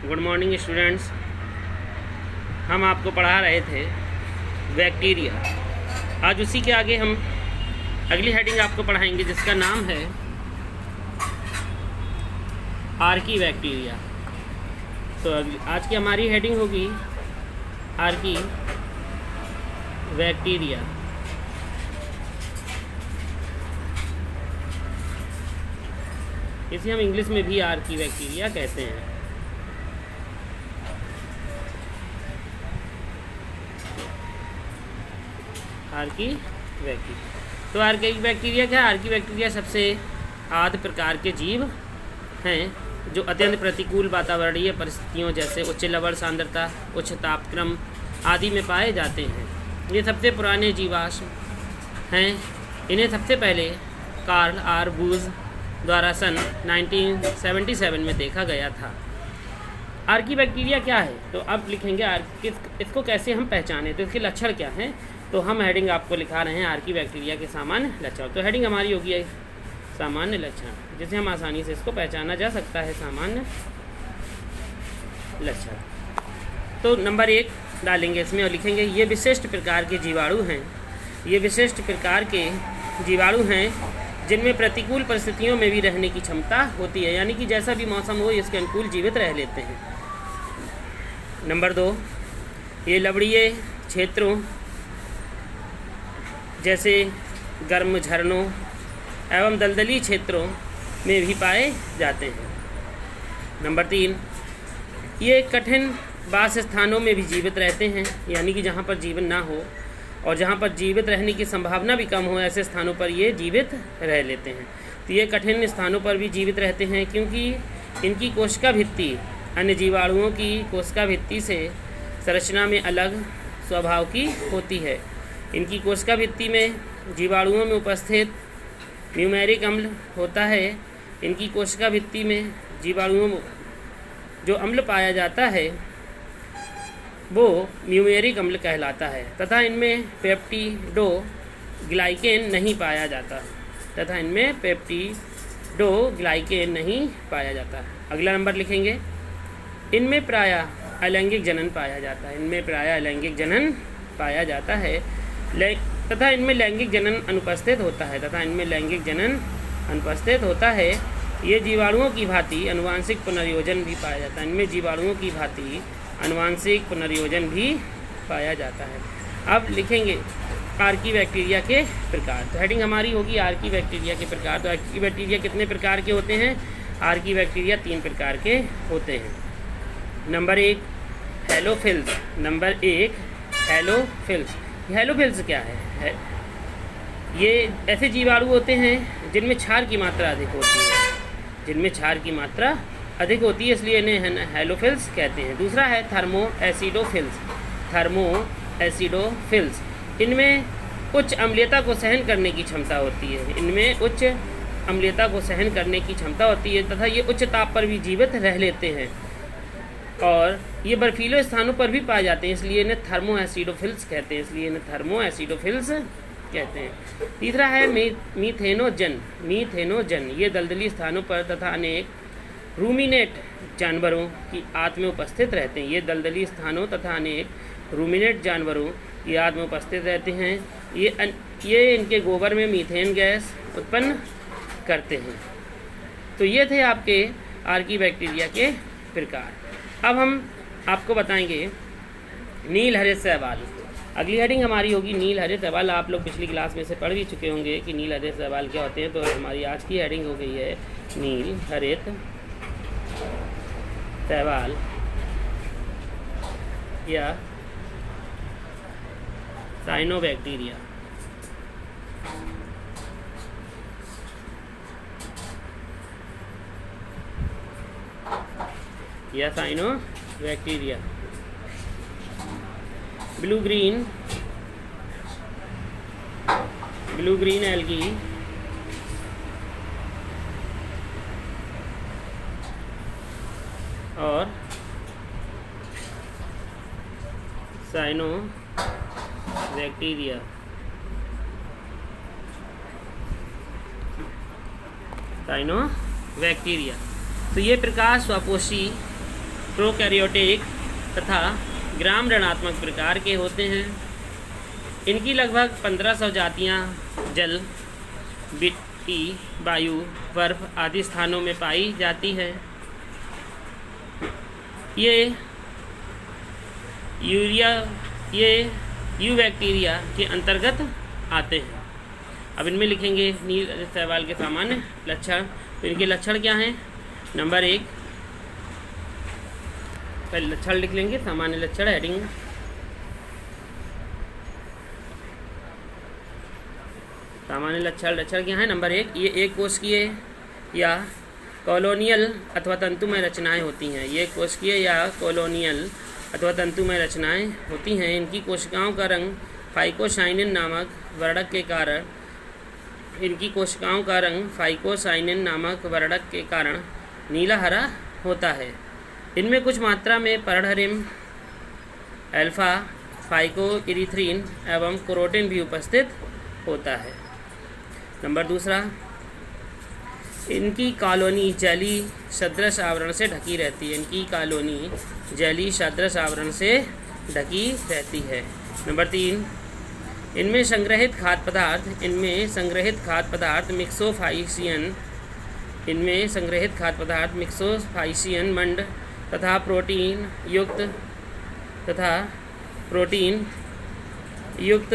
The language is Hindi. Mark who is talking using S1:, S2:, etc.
S1: Good morning students. हम आपको पढ़ा रहे थे बैक्टीरिया। आज उसी के आगे हम अगली हेडिंग आपको पढ़ाएंगे जिसका नाम है आर्की बैक्टीरिया। तो आज की हमारी हेडिंग होगी आर्की बैक्टीरिया। इसे हम इंग्लिश में भी आर्की बैक्टीरिया कहते हैं। Archie bacteria. तो आर्की बैक्टीरिया क्या है? आर्की बैक्टीरिया सबसे आद्य प्रकार के जीव हैं जो अत्यंत प्रतिकूल वातावरणीय परिस्थितियों जैसे उच्च लवण सांद्रता, उच्च तापक्रम आदि में पाए जाते हैं। ये सबसे पुराने जीवाश्म हैं। इन्हें सबसे पहले कार्ल आर बूज द्वारा सन 1977 में देखा गया था। आर्की बैक्टीरिया क्या है? तो अब लिखेंगे इसको कैसे हम पहचानें, तो इसके लक्षण क्या हैं। तो हम हेडिंग आपको लिखा रहे हैं आर्की बैक्टीरिया के सामान्य लक्षण। तो हेडिंग हमारी होगी सामान्य लक्षण, जिसे हम आसानी से इसको पहचाना जा सकता है सामान्य लक्षण। तो नंबर 1 डालेंगे इसमें और लिखेंगे ये विशिष्ट प्रकार के जीवाणु हैं। ये विशिष्ट प्रकार के जीवाणु हैं जिनमें प्रतिकूल परिस्थितियों में भी रहने की क्षमता होती है, यानी कि जैसा भी मौसम हो इसके अनुकूल जीवित रह लेते हैं। नंबर 2, ये लवणीय क्षेत्रों जैसे गर्म झरनों एवं दलदली क्षेत्रों में भी पाए जाते हैं। नंबर 3, ये कठिन वास स्थानों में भी जीवित रहते हैं, यानी कि जहाँ पर जीवन ना हो और जहाँ पर जीवित रहने की संभावना भी कम हो ऐसे स्थानों पर ये जीवित रह लेते हैं। तो ये कठिन स्थानों पर भी जीवित रहते हैं क्योंकि इनकी कोशिका भित्ति अन्य जीवाणुओं की कोशिका भित्ति से संरचना में अलग स्वभाव की होती है। इनकी कोशिका भित्ति में जीवाणुओं में उपस्थित म्यूमेरिक अम्ल होता है। इनकी कोशिका भित्ति में जीवाणुओं में जो अम्ल पाया जाता है वो म्यूमेरिक अम्ल कहलाता है तथा इनमें पेप्टिडोग्लाइकेन नहीं पाया जाता अगला नंबर लिखेंगे इनमें प्रायः अलैंगिक जनन पाया जाता है तथा इनमें लैंगिक जनन अनुपस्थित होता है। ये जीवाणुओं की भांति अनुवांशिक पुनर्योजन भी पाया जाता है। अब लिखेंगे आर्की बैक्टीरिया के प्रकार। तो हेडिंग हमारी होगी आर्की बैक्टीरिया के प्रकार। तो आर्की बैक्टीरिया कितने प्रकार के होते हैं? आर्की बैक्टीरिया 3 प्रकार के होते हैं। नंबर 1 हेलोफिल्स। हेलोफिल्स क्या है? ये ऐसे जीवाणु होते हैं जिनमें क्षार की मात्रा अधिक होती है, इसलिए इन्हें हेलोफिल्स कहते हैं। दूसरा है थर्मोएसिडोफिल्स। इनमें उच्च अम्लीयता को सहन करने की क्षमता होती है तथा ये उच्च ताप पर भी जीवित रह लेते हैं और ये बर्फीले स्थानों पर भी पाए जाते हैं, इसलिए इन्हें थर्मोएसिडोफिल्स कहते हैं। तीसरा है मीथेनोजन। ये दलदली स्थानों पर तथा अनेक रूमिनेट जानवरों की आंत में उपस्थित रहते हैं। ये इनके गोबर में मीथेन गैस उत्पन्न करते हैं। तो ये थे आपके आर्की बैक्टीरिया के प्रकार। अब हम आपको बताएंगे नील हरित शैवाल। अगली हेडिंग हमारी होगी नील हरित शैवाल। आप लोग पिछली क्लास में से पढ़ भी चुके होंगे कि नील हरित शैवाल क्या होते हैं। तो हमारी आज की हेडिंग हो गई है नील हरित शैवाल या साइनोबैक्टीरिया। ब्लू ग्रीन एल्गी और साइनोबैक्टीरिया। तो ये प्रकार स्वपोषी प्रोकैरियोटिक तथा ग्राम ऋणात्मक प्रकार के होते हैं। इनकी लगभग 1500 जातियाँ जल, मिट्टी, वायु, बर्फ आदि स्थानों में पाई जाती है। ये यूबैक्टीरिया के अंतर्गत आते हैं। अब इनमें लिखेंगे नील शैवाल के सामान्य लक्षण। तो इनके लक्षण क्या हैं? नंबर 1, पहले लक्षण लिख लेंगे, सामान्य लक्षण हेडिंग। सामान्य लक्षण क्या है? नंबर 1, ये एक कोशिकीय या कॉलोनियल अथवा तंतुमय रचनाएं होती हैं। ये कोशिकीय या कॉलोनियल अथवा तंतुमय रचनाएं होती हैं। इनकी कोशिकाओं का रंग फाइकोसाइनिन नामक वर्णक के कारण नीला हरा होता है। इनमें कुछ मात्रा में पर्णहरिम, अल्फा फाइकोइरिथ्रिन एवं कैरोटीन भी उपस्थित होता है। नंबर 2, इनकी कॉलोनी जैली सदृश आवरण से ढकी रहती है। नंबर 3, इनमें संग्रहित खाद्य पदार्थ मिक्सोफाइसियन मंड तथा प्रोटीन युक्त